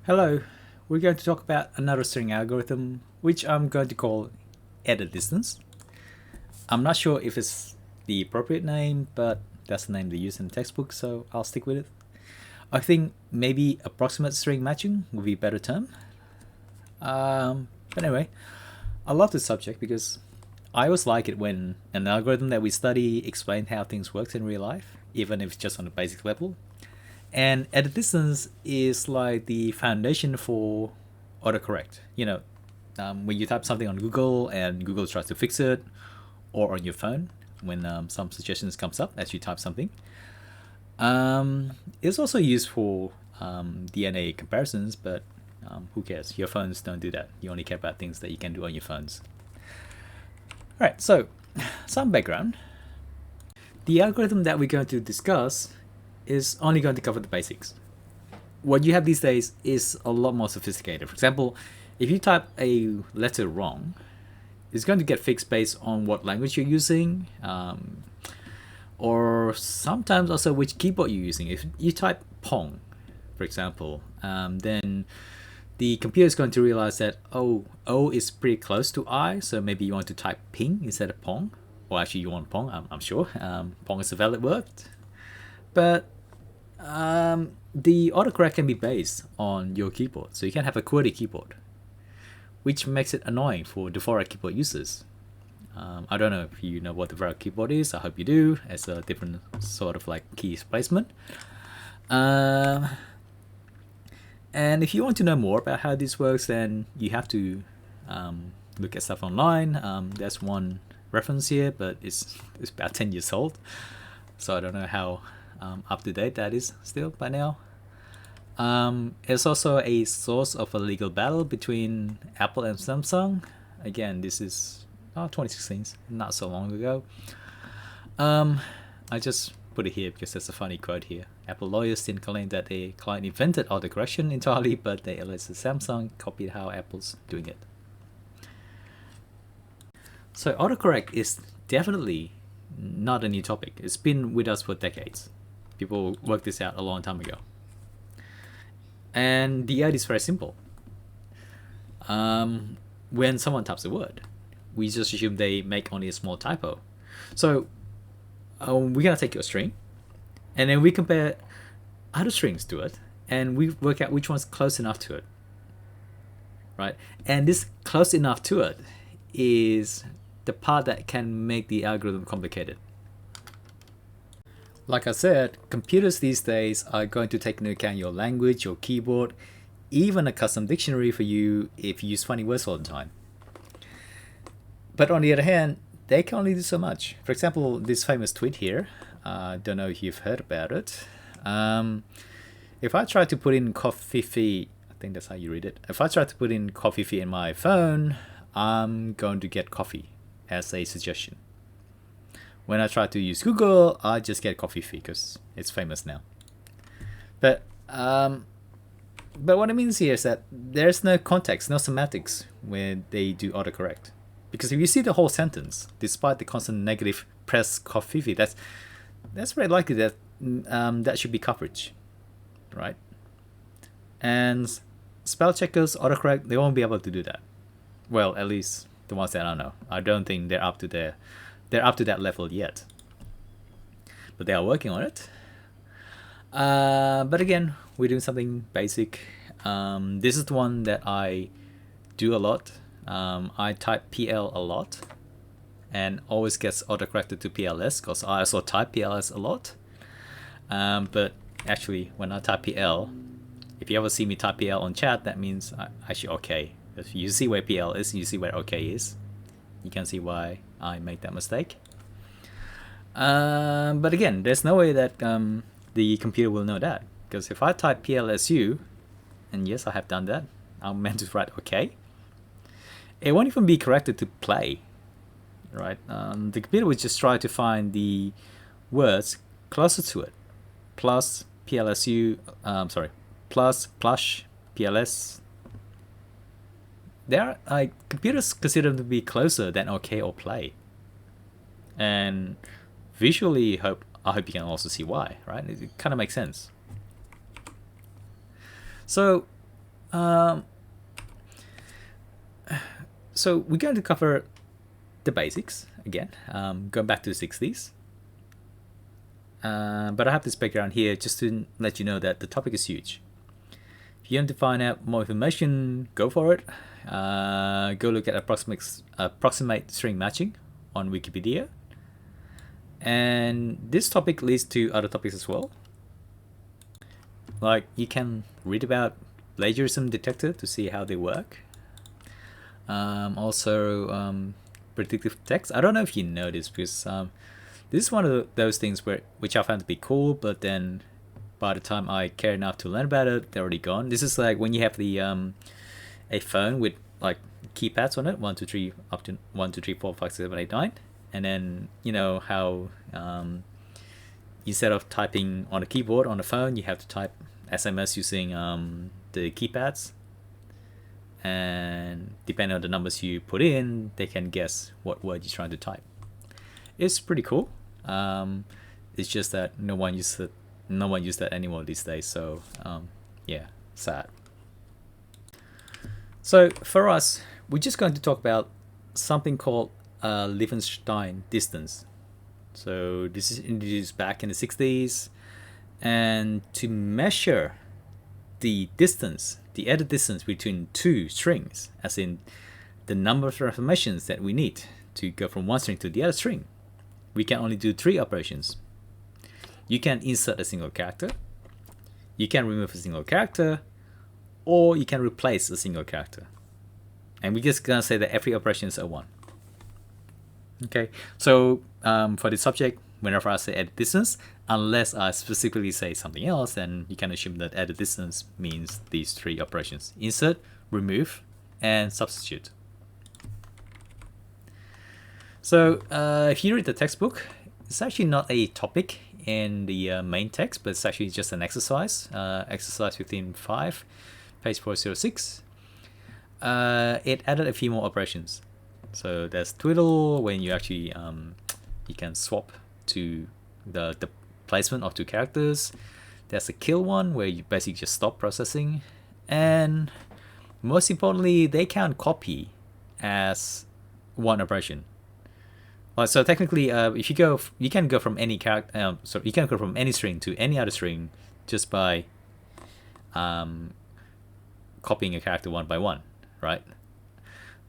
Hello, we're going to talk about another string algorithm, which I'm going to call edit distance. I'm not sure if it's the appropriate name, but that's the name they use in the textbook, so I'll stick with it. I think maybe approximate string matching would be a better term. But anyway, I love this subject because I always like it when an algorithm that we study explains how things work in real life, even if it's just on a basic level. And edit distance is like the foundation for autocorrect. When you type something on Google and Google tries to fix it, or on your phone when some suggestions comes up as you type something. It's also used for DNA comparisons, but who cares? Your phones don't do that. You only care about things that you can do on your phones. All right, so some background. The algorithm that we're going to discuss is only going to cover the basics. What you have these days is a lot more sophisticated. For example, if you type a letter wrong, it's going to get fixed based on what language you're using, or sometimes also which keyboard you're using. If you type Pong, for example, then the computer is going to realize that O is pretty close to I, so maybe you want to type Ping instead of Pong. Well, actually, you want Pong, I'm sure. Pong is a valid word. But the autocorrect can be based on your keyboard, so you can have a QWERTY keyboard, which makes it annoying for default keyboard users. I don't know if you know what the default keyboard is. I hope you do. It's a different sort of like keys placement. And if you want to know more about how this works, then you have to look at stuff online. There's one reference here, but it's about 10 years old, so I don't know how up to date that is still by now. It's also a source of a legal battle between Apple and Samsung. Again, this is 2016, not so long ago. I just put it here because there's a funny quote here. Apple lawyers didn't claim that a client invented autocorrection entirely, but they alleged that Samsung copied how Apple's doing it. So autocorrect is definitely not a new topic. It's been with us for decades. People worked this out a long time ago. And the idea is very simple. When someone types a word, we just assume they make only a small typo. So we're going to take your string, and then we compare other strings to it, and we work out which one's close enough to it. Right? And this close enough to it is the part that can make the algorithm complicated. Like I said, computers these days are going to take into account your language, your keyboard, even a custom dictionary for you if you use funny words all the time. But on the other hand, they can only do so much. For example, this famous tweet here, I don't know if you've heard about it. If I try to put in coffee, I think that's how you read it. If I try to put in coffee in my phone, I'm going to get coffee as a suggestion. When I try to use Google, I just get coffee because it's famous now. But what it means here is that there's no context, no semantics when they do autocorrect. Because if you see the whole sentence, despite the constant negative press coffee, that's very likely that that should be coverage, right? And spell checkers, autocorrect, they won't be able to do that. Well, at least the ones that I know. I don't think they're up to that level yet, but they are working on it. But again, we're doing something basic. This is the one that I do a lot. I type PL a lot and always gets autocorrected to PLS because I also type PLS a lot. But actually, when I type PL, if you ever see me type PL on chat, that means I should OK. If you see where PL is, you see where OK is. You can see why I make that mistake. But again, there's no way that the computer will know that. Because if I type PLSU, and yes, I have done that, I'm meant to write OK, it won't even be corrected to play. Right? The computer would just try to find the words closer to it. Plus PLSU, plus plush PLS. There are computers consider them to be closer than OK or play, and visually, I hope you can also see why. Right? It kind of makes sense. So Um, so we're going to cover the basics again, going back to the 60s. But I have this background here just to let you know that the topic is huge. If you want to find out more information, go for it. Go look at approximate string matching on Wikipedia. And this topic leads to other topics as well. Like you can read about plagiarism detector to see how they work. Also, predictive text. I don't know if you know this because this is one of those things which I found to be cool, but then by the time I care enough to learn about it, they're already gone. This is like when you have the a phone with like keypads on it, 1 2 3 up to 1 2 3 4 5 6 7 8 9, and then you know how instead of typing on a keyboard on the phone, you have to type SMS using the keypads, and depending on the numbers you put in, they can guess what word you're trying to type. It's pretty cool. It's just that no one uses that anymore these days. So yeah, sad. So for us, we're just going to talk about something called Levenshtein distance. So this is introduced back in the 60s, and to measure the distance, the added distance between two strings, as in the number of transformations that we need to go from one string to the other string, we can only do 3 operations. You can insert a single character, you can remove a single character, or you can replace a single character. And we're just gonna say that every operation is a 1. Okay, so for the subject, whenever I say added distance, unless I specifically say something else, then you can assume that added distance means these 3 operations: insert, remove, and substitute. So if you read the textbook, it's actually not a topic in the main text, but it's actually just an exercise. Exercise 15.5, page 406. It added a few more operations. So there's twiddle, when you actually you can swap to the placement of 2 characters. There's a kill one, where you basically just stop processing, and most importantly, they can copy as 1 operation. So technically, if you can go from any character, so you can go from any string to any other string just by copying a character 1 by 1, right?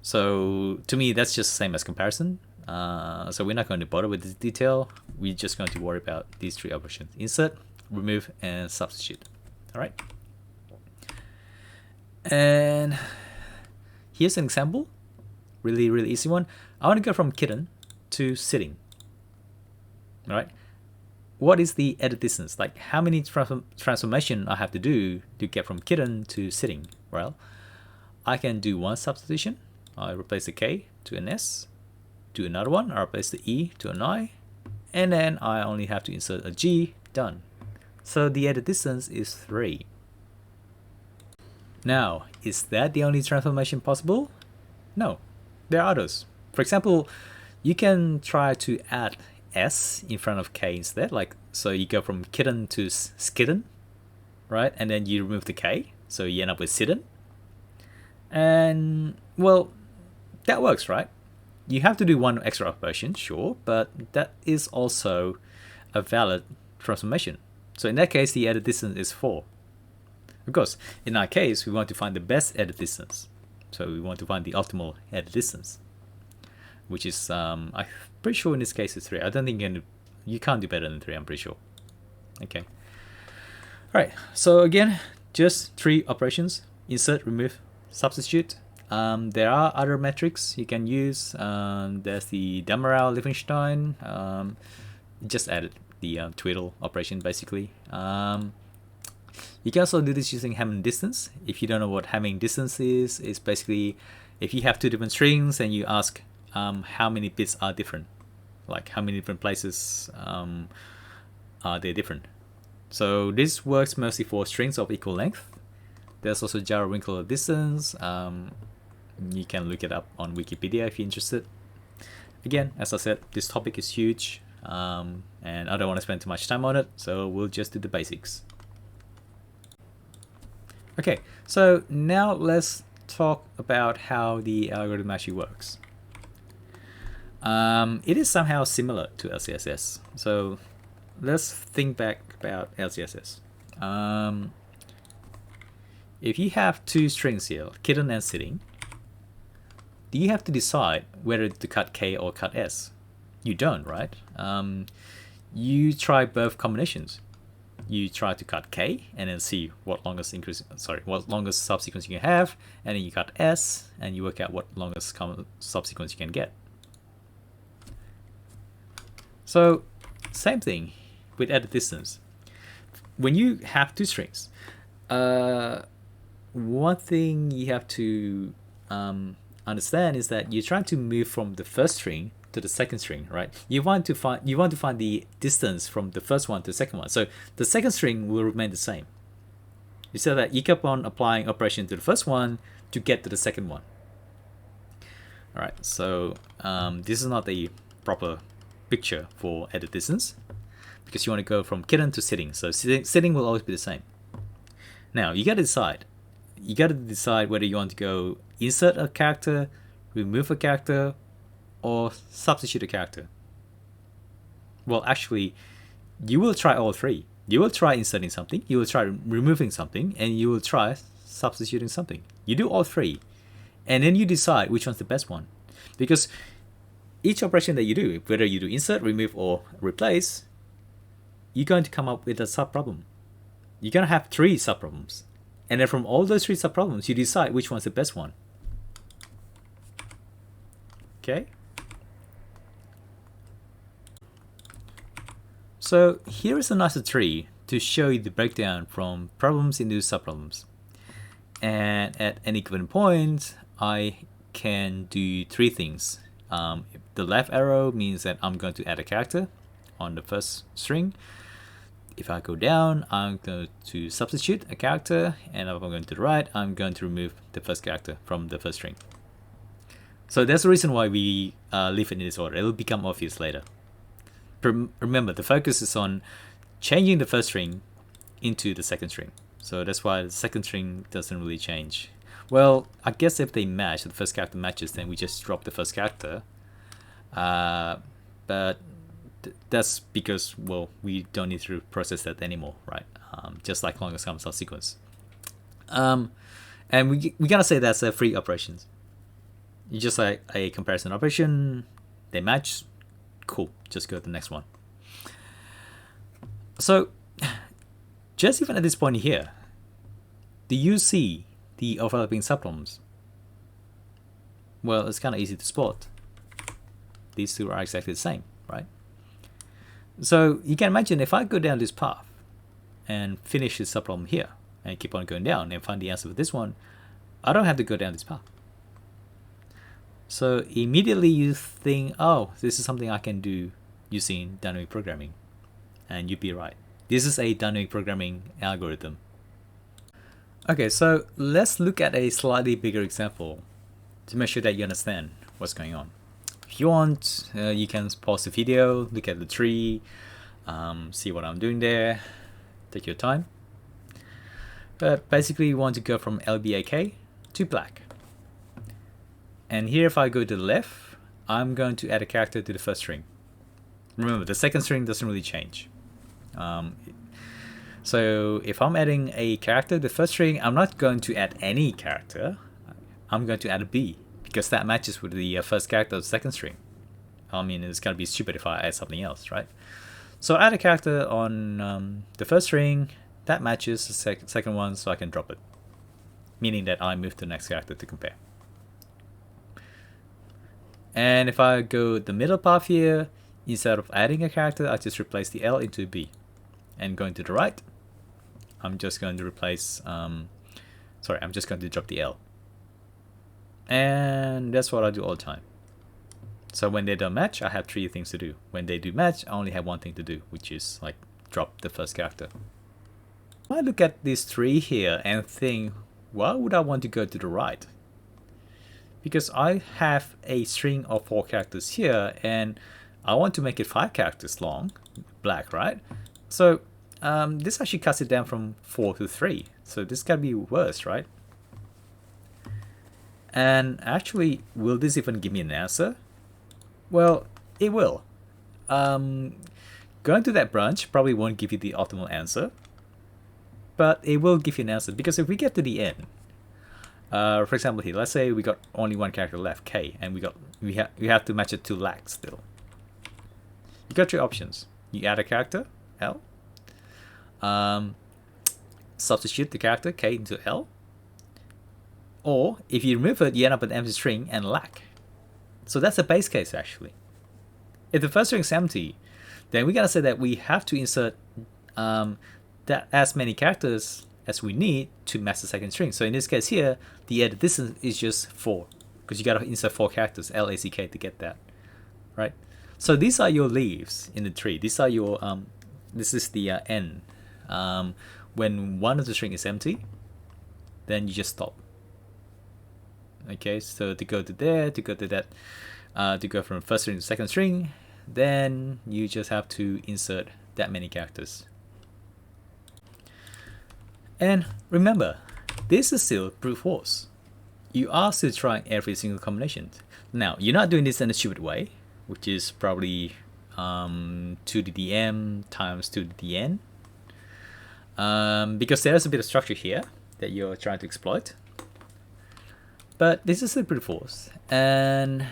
So to me, that's just the same as comparison. So we're not going to bother with this detail. We're just going to worry about these 3 operations: insert, remove, and substitute. All right. And here's an example, really easy one. I want to go from kitten to sitting. All right. What is the added distance? Like how many transformation I have to do to get from kitten to sitting? Well, I can do 1 substitution. I replace the K to an S. Do another one. I replace the E to an I. And then I only have to insert a G. Done. So the added distance is 3. Now, is that the only transformation possible? No, there are others. For example, you can try to add S in front of K instead. Like, so you go from kitten to skitten, right? And then you remove the K, so you end up with sitten. And well, that works, right? You have to do 1 extra operation, sure, but that is also a valid transformation. So in that case, the added distance is 4. Of course, in our case, we want to find the best added distance. So we want to find the optimal added distance, which is, I'm pretty sure in this case it's 3. I don't think you can't do better than 3, I'm pretty sure. Okay. All right, so again, just 3 operations: insert, remove, substitute. There are other metrics you can use. There's the Damerau Levenshtein. Just added the twiddle operation basically. You can also do this using Hamming distance. If you don't know what Hamming distance is, it's basically if you have 2 different strings and you ask how many bits are different, like how many different places are they different. So this works mostly for strings of equal length. There's also Jarrow-Winkler distance. You can look it up on Wikipedia if you're interested. Again, as I said, this topic is huge, and I don't want to spend too much time on it, so we'll just do the basics. Okay, so now let's talk about how the algorithm actually works. It is somehow similar to LCSS. So let's think back about LCSS. If you have two strings here, kitten and sitting, do you have to decide whether to cut K or cut S? You don't, right? You try both combinations. You try to cut K and then see what longest subsequence you can have, and then you cut S and you work out what longest subsequence you can get. So same thing with added distance. When you have two strings, one thing you have to understand is that you're trying to move from the first string to the second string, right? You want to find the distance from the first one to the second one. So the second string will remain the same. You said that you keep on applying operation to the first one to get to the second one. All right, so this is not a proper picture for added distance because you want to go from kitten to sitting. So sitting will always be the same. Now you got to decide. You got to decide whether you want to go insert a character, remove a character, or substitute a character. Well, actually, you will try all three. You will try inserting something, you will try removing something, and you will try substituting something. You do all three, and then you decide which one's the best one. Because each operation that you do, whether you do insert, remove, or replace, you're going to come up with a subproblem. You're going to have three subproblems. And then from all those three subproblems, you decide which one's the best one. Okay? So here is a nicer tree to show you the breakdown from problems into subproblems. And at any given point, I can do three things. The left arrow means that I'm going to add a character on the first string. If I go down, I'm going to substitute a character, and if I'm going to the right, I'm going to remove the first character from the first string. So that's the reason why we leave it in this order. It will become obvious later. Remember, the focus is on changing the first string into the second string. So that's why the second string doesn't really change. Well, I guess if they match, the first character matches, then we just drop the first character. But that's because, well, we don't need to process that anymore, right? Just like longest common subsequence. And we gotta say that's a free operations. You just like a comparison operation, they match, cool, just go to the next one. So just even at this point here, do you see the overlapping subproblems? Well, it's kind of easy to spot. These two are exactly the same, right? So you can imagine if I go down this path and finish this subproblem here and keep on going down and find the answer for this one, I don't have to go down this path. So immediately you think, oh, this is something I can do using dynamic programming. And you'd be right. This is a dynamic programming algorithm. Okay, so let's look at a slightly bigger example to make sure that you understand what's going on. If you want, you can pause the video, look at the tree, see what I'm doing there, take your time. But basically you want to go from LBAK to black. And here if I go to the left, I'm going to add a character to the first string. Remember, the second string doesn't really change. So if I'm adding a character to the first string, I'm not going to add any character. I'm going to add a B, because that matches with the first character of the second string. I mean, it's going to be stupid if I add something else, right? So add a character on the first string, that matches the second one, so I can drop it. Meaning that I move to the next character to compare. And if I go the middle path here, instead of adding a character, I just replace the L into a B. And going to the right, I'm just going to replace, I'm just going to drop the L. And that's what I do all the time. So when they don't match, I have three things to do. When they do match, I only have one thing to do, which is like drop the first character. I look at these three here and think, why would I want to go to the right? Because I have a string of 4 characters here and I want to make it 5 characters long, black, right? So this actually cuts it down from 4 to 3. So this gotta be worse, right? And actually, will this even give me an answer? Well, it will. Going to that branch probably won't give you the optimal answer, but it will give you an answer, because if we get to the end, for example here, let's say we got only one character left, K, and we have to match it to lag still. You got three options. You add a character, L, substitute the character K into L, or if you remove it, you end up with an empty string and lag. So that's the base case actually. If the first string is empty, then we gotta say that we have to insert that as many characters as we need to match the second string. So in this case here, the added distance is just 4, because you gotta insert 4 characters, LACK, to get that, right? So these are your leaves in the tree. These are your this is the end. When one of the string is empty, then you just stop. Okay, so to go to there, to go to that, to go from first string to second string, then you just have to insert that many characters. And remember, this is still brute force. You are still trying every single combination. Now, you're not doing this in a stupid way, which is probably 2 to the m times 2 to the n, because there's a bit of structure here that you're trying to exploit. But this is still brute force, and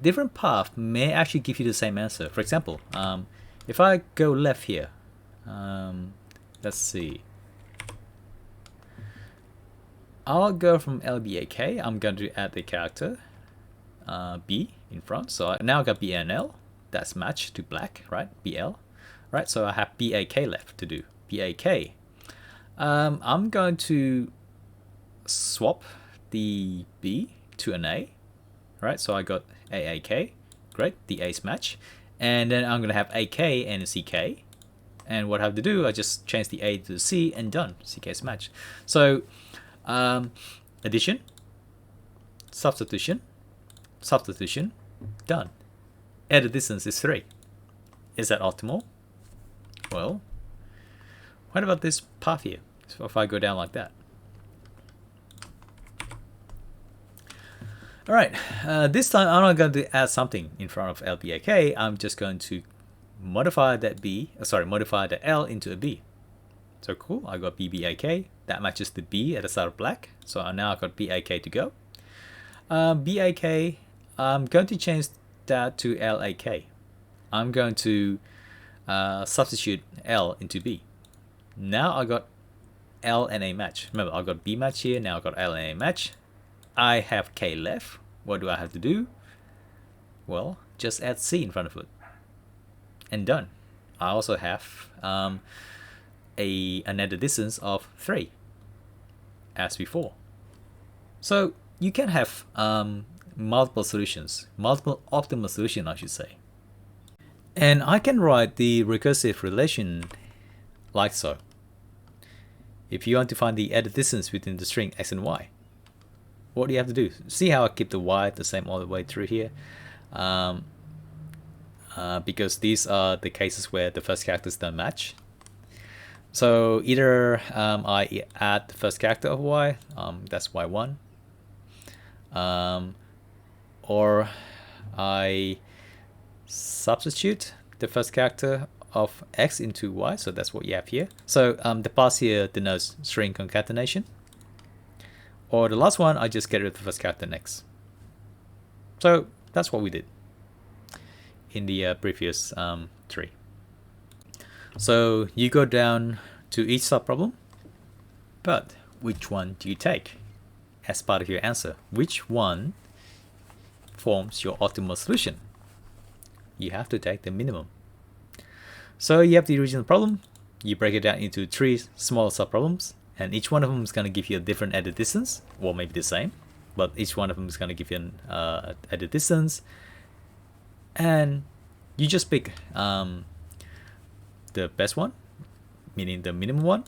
different path may actually give you the same answer. For example, if I go left here, let's see, I'll go from LBAK. I'm going to add the character B in front. So now I got B and L. That's matched to black, right? BL, right? So I have BAK left to do. BAK. I'm going to swap the B to an A, right? So I got AAK. Great, the A's match. And then I'm going to have AK and CK. And what I have to do, I just change the A to the C and done. CK's match. So addition, substitution, substitution, done. Added distance is 3. Is that optimal? Well, what about this path here? So if I go down like that. Alright, this time I'm not going to add something in front of LBAK. I'm just going to modify that modify the L into a B. So cool, I got BBAK. That matches the B at the start of black. So now I've got BAK to go. BAK, I'm going to change that to LAK. I'm going to substitute L into B. Now I got L and A match. Remember, I got B match here. Now I got L and A match. I have K left. What do I have to do? Well, just add C in front of it. And done. I also have an added distance of 3, as before. So you can have multiple solutions, multiple optimal solutions, I should say. And I can write the recursive relation like so. If you want to find the added distance between the string x and y, what do you have to do? See how I keep the y the same all the way through here? Because these are the cases where the first characters don't match. So either I add the first character of y, that's y1, or I substitute the first character of x into y, so that's what you have here. So the pass here denotes string concatenation. Or the last one, I just get rid of the first character next. So that's what we did in the previous tree. So you go down to each subproblem, but which one do you take as part of your answer? Which one forms your optimal solution? You have to take the minimum. So you have the original problem, you break it down into 3 small subproblems, and each one of them is going to give you a different added distance, or maybe the same, but each one of them is going to give you an added distance, and you just pick the best one, meaning the minimum one,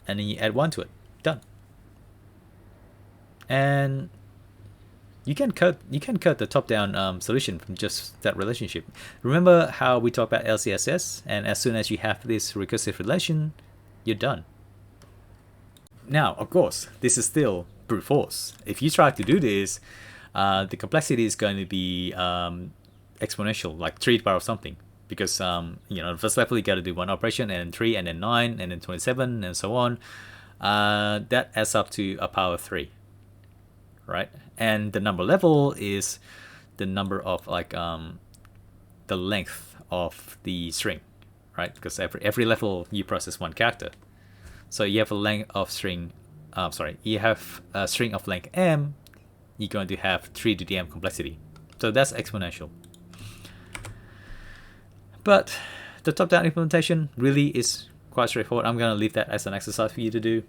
and then you add 1 to it. Done. And you can cut the top-down solution from just that relationship. Remember how we talked about LCSS, and as soon as you have this recursive relation, you're done. Now, of course, this is still brute force. If you try to do this, the complexity is going to be exponential, like 3 to the power of something. Because, the first level you got to do 1 operation, and then 3, and then 9, and then 27, and so on. That adds up to a power of 3, right? And the number level is the number of the length of the string, right? Because every level you process 1 character. So you have a length of string, you have a string of length m, you're going to have 3 to the m complexity. So that's exponential. But the top-down implementation really is quite straightforward. I'm going to leave that as an exercise for you to do.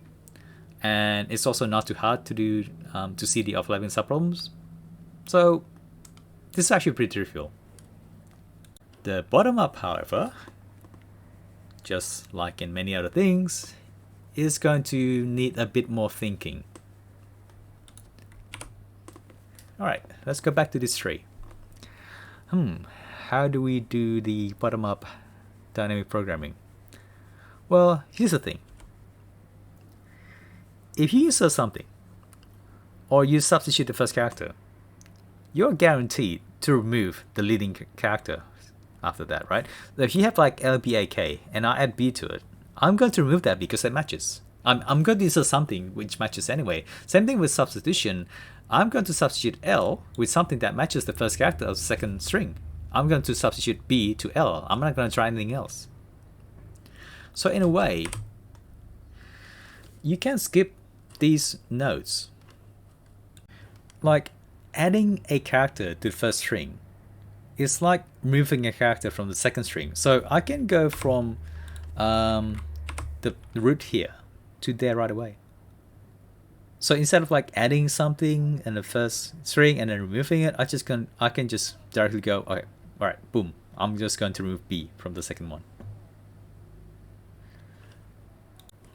And it's also not too hard to do to see the overlapping subproblems. So this is actually pretty trivial. The bottom-up, however, just like in many other things, is going to need a bit more thinking. Alright, let's go back to this tree. How do we do the bottom-up dynamic programming? Well, here's the thing. If you insert something, or you substitute the first character, you're guaranteed to remove the leading character after that, right? If you have like LBAK and I add B to it, I'm going to remove that because it matches. I'm going to insert something which matches anyway. Same thing with substitution. I'm going to substitute L with something that matches the first character of the second string. I'm going to substitute B to L. I'm not going to try anything else. So in a way, you can skip these nodes. Like adding a character to the first string is like removing a character from the second string. So I can go from the root here to there right away. So instead of like adding something in the first string and then removing it, I can just directly go, okay, all right, boom. I'm just going to remove B from the second one.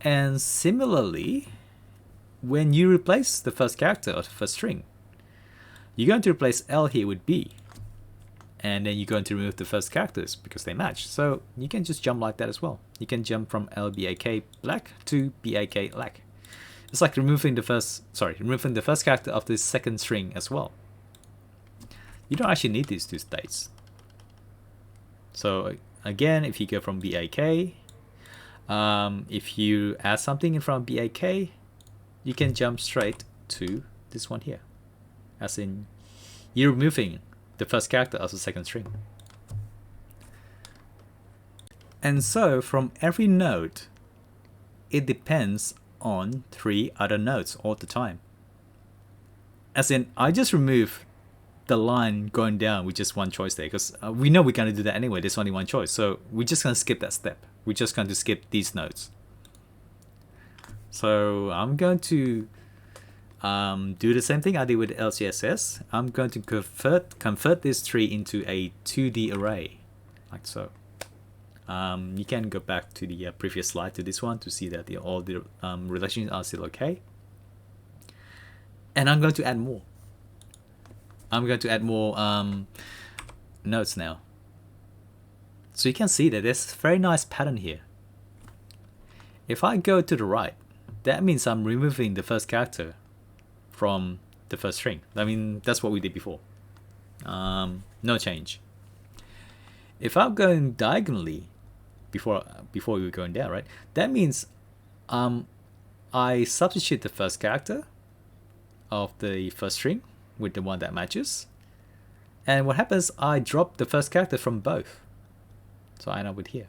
And similarly, when you replace the first character of the first string, you're going to replace L here with B. And then you're going to remove the first characters because they match. So you can just jump like that as well. You can jump from LBAK black to BAK black. It's like removing the first character of the second string as well. You don't actually need these 2 states. So again, if you go from BAK, if you add something in front of BAK, you can jump straight to this one here. As in, you're removing the first character of the second string. And so from every node, it depends on 3 other nodes all the time. As in, I just remove the line going down with just 1 choice there, because we know we're going to do that anyway. There's only 1 choice, so we're just going to skip that step. We're just going to skip these nodes. So I'm going to do the same thing I did with LCSS. I'm going to convert this tree into a 2D array, like so. You can go back to the previous slide to this one to see that all the relations are still okay. And I'm going to add more. I'm going to add more nodes now. So you can see that there's a very nice pattern here. If I go to the right, that means I'm removing the first character from the first string. I mean, that's what we did before. No change. If I'm going diagonally, before we were going down, right? That means I substitute the first character of the first string with the one that matches. And what happens, I drop the first character from both. So I end up with here.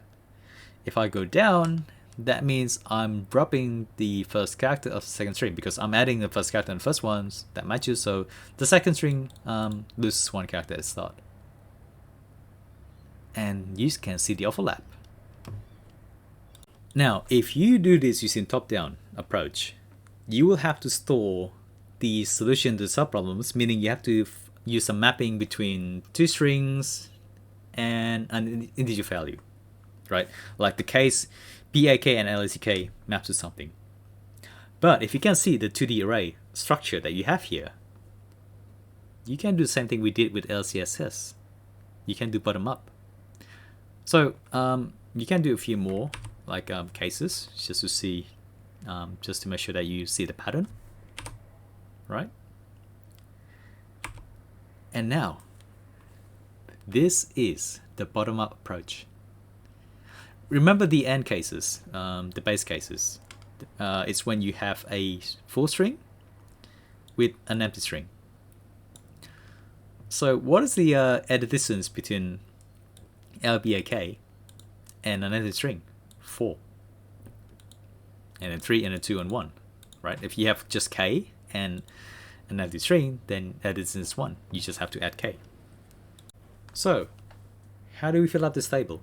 If I go down, that means I'm dropping the first character of the second string because I'm adding the first character in the first ones that matches. So the second string loses 1 character at the start. And you can see the overlap. Now, if you do this using top-down approach, you will have to store the solution to subproblems, meaning you have to use a mapping between 2 strings and an integer value, right? Like the case BAK and LACK maps to something. But if you can see the 2D array structure that you have here, you can do the same thing we did with LCSS. You can do bottom up. So you can do a few more like cases just to see just to make sure that you see the pattern, right? And now, this is the bottom-up approach. Remember the AND cases, the base cases. It's when you have a full string with an empty string. So what is the added distance between LBAK and an empty string? 4. And then 3 and a 2 and 1, right? If you have just K and an empty string, then added distance is 1. You just have to add K. So, how do we fill up this table?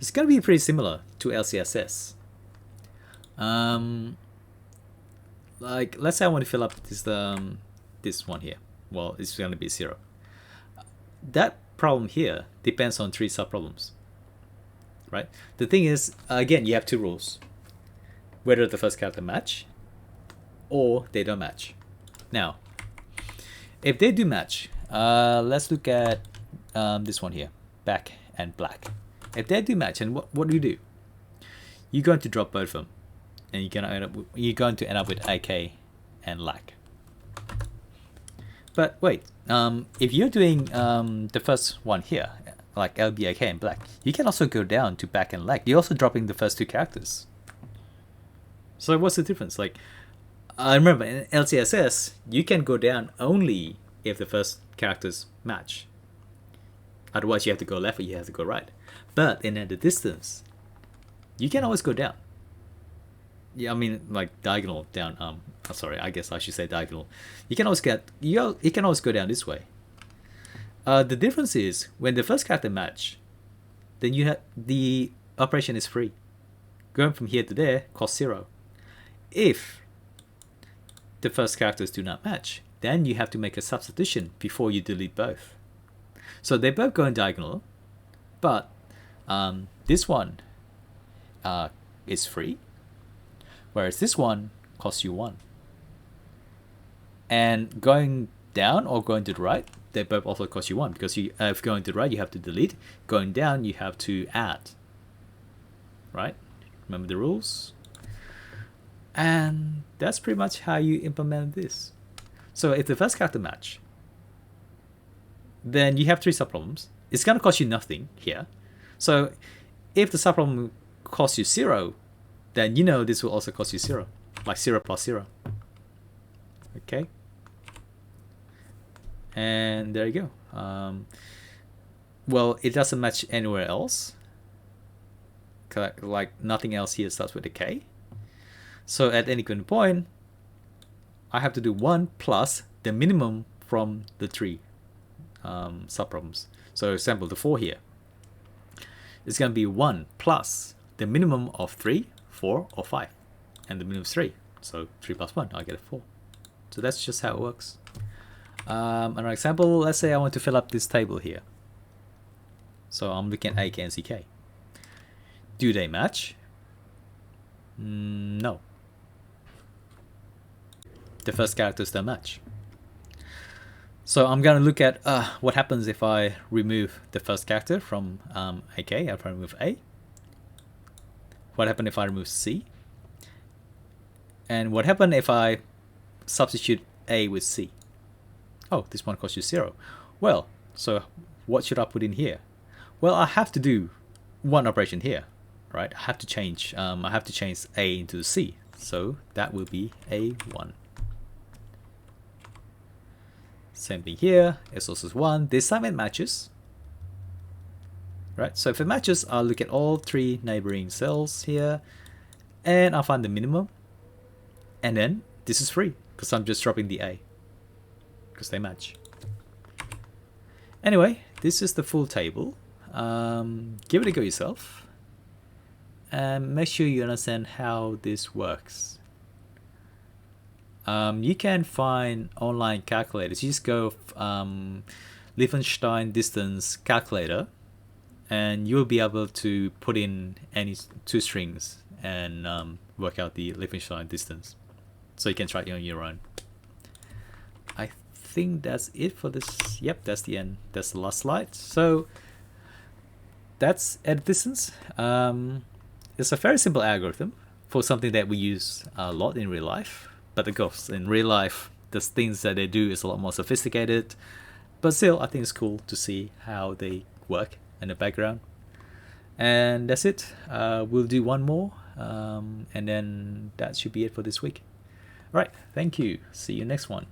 It's going to be pretty similar to LCSS. Like, let's say I want to fill up this one here. Well, it's going to be 0. That problem here depends on 3 subproblems, right? The thing is, again, you have 2 rules. Whether the first character match or they don't match. Now, if they do match, let's look at this one here, back and black. If they do match, and what do you do? You're going to drop both of them, and you're going to end up with AK and lack. But wait, if you're doing the first one here, like LBAK and black, you can also go down to back and lack. You're also dropping the first 2 characters. So what's the difference? Like, I remember in LCSS, you can go down only if the first characters match. Otherwise, you have to go left or you have to go right. But in the distance, you can always go down. Yeah, I mean, like diagonal down. Sorry, I guess I should say diagonal. You can always go down this way. The difference is when the first character match, then you have the operation is free. Going from here to there costs 0. If the first characters do not match, then you have to make a substitution before you delete both. So they both go in diagonal, but this one is free, whereas this one costs you 1. And going down or going to the right, they both also cost you 1, because if going to the right, you have to delete. Going down, you have to add. Right? Remember the rules? And that's pretty much how you implement this. So if the first character match, then you have 3 subproblems. It's going to cost you nothing here. So if the subproblem costs you 0, then you know this will also cost you 0. Like 0 plus 0. Okay? And there you go. Well, it doesn't match anywhere else. Like nothing else here starts with a K. So at any given point, I have to do 1 plus the minimum from the 3 subproblems. So for example, the 4 here. It's going to be 1 plus the minimum of 3, 4, or 5. And the minimum is 3. So 3 plus 1, I get a 4. So that's just how it works. Another example, let's say I want to fill up this table here. So I'm looking at AK and CK. Do they match? No. The first characters don't match. So I'm going to look at what happens if I remove the first character from AK, if I remove A. What happens if I remove C? And what happens if I substitute A with C? Oh, this one costs you 0. Well, so what should I put in here? Well, I have to do one operation here, right? I have to change A into C. So that will be A1. Same thing here, S also is 1. This time it matches. Right, so if it matches, I'll look at all 3 neighboring cells here, and I'll find the minimum. And then this is free, because I'm just dropping the A, because they match. Anyway, this is the full table. Give it a go yourself, and make sure you understand how this works. You can find online calculators. You just go Liechtenstein distance calculator, and you'll be able to put in any 2 strings and work out the Liechtenstein distance. So you can try it on your own. I think that's it for this. Yep, that's the end. That's the last slide. So that's added distance. It's a very simple algorithm for something that we use a lot in real life. But of course, in real life, the things that they do is a lot more sophisticated. But still, I think it's cool to see how they work in the background. And that's it. We'll do one more, and then that should be it for this week. Right, thank you. See you next one.